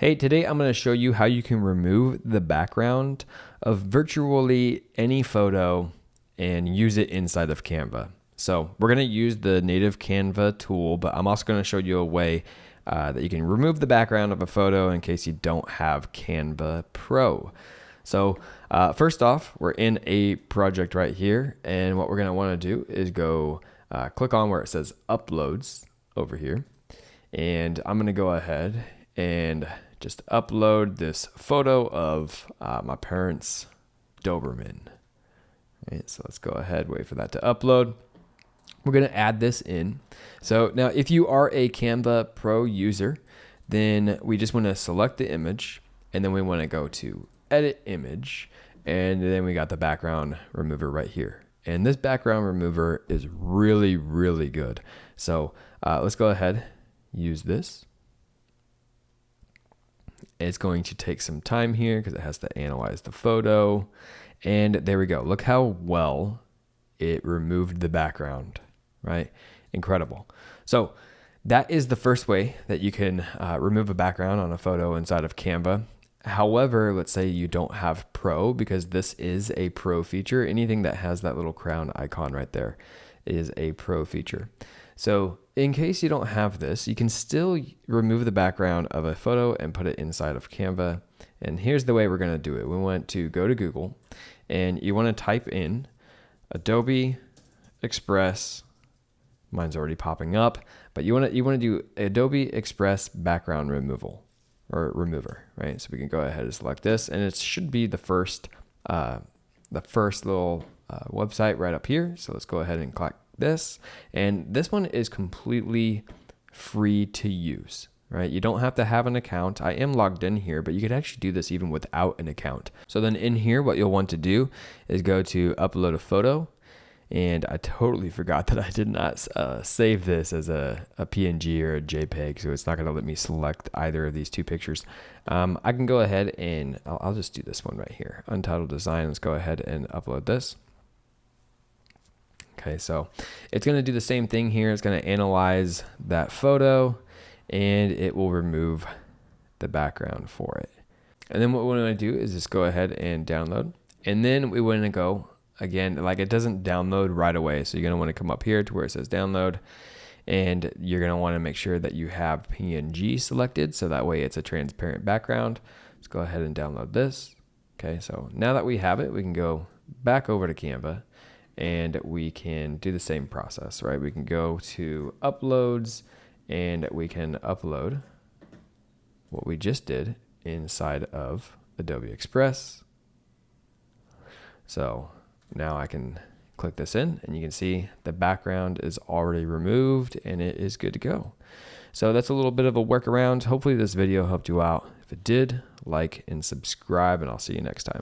Hey, today I'm going to show you how you can remove the background of virtually any photo and use it inside of Canva. So we're going to use the native Canva tool, but I'm also going to show you a way that you can remove the background of a photo in case you don't have Canva Pro. So first off, we're in a project right here, and what we're going to want to do is go click on where it says Uploads over here, and I'm going to go ahead and just upload this photo of my parents' Doberman. Right, so let's go ahead, wait for that to upload. We're going to add this in. So now if you are a Canva Pro user, then we just want to select the image, and then we want to go to Edit Image, and then we got the background remover right here. And this background remover is really, really good. So let's go ahead, use this. It's going to take some time here because it has to analyze the photo. And there we go. Look how well it removed the background, right? Incredible. So that is the first way that you can remove a background on a photo inside of Canva. However, let's say you don't have Pro, because this is a Pro feature. Anything that has that little crown icon right there is a Pro feature. So in case you don't have this, you can still remove the background of a photo and put it inside of Canva. And here's the way we're going to do it. We want to go to Google, and you want to type in Adobe Express. Mine's already popping up, but you want to do Adobe Express background removal or remover, right? So we can go ahead and select this, and it should be the first little website right up here. So let's go ahead and click this, and this one is completely free to use, right? You don't have to have an account. I am logged in here, but you could actually do this even without an account. So then in here, what you'll want to do is go to upload a photo, and I totally forgot that I did not save this as a PNG or a JPEG, so it's not going to let me select either of these two pictures. I can go ahead and I'll just do this one right here, Untitled Design. Let's go ahead and upload this. Okay, so it's going to do the same thing here. It's going to analyze that photo, and it will remove the background for it. And then what we want to do is just go ahead and download. And then we want to go, again, like it doesn't download right away. So you're going to want to come up here to where it says download, and you're going to want to make sure that you have PNG selected, so that way it's a transparent background. Let's go ahead and download this. Okay, so now that we have it, we can go back over to Canva, and we can do the same process, right? We can go to uploads, and we can upload what we just did inside of Adobe Express. So now I can click this in, and you can see the background is already removed, and it is good to go. So that's a little bit of a workaround. Hopefully this video helped you out. If it did, like and subscribe, and I'll see you next time.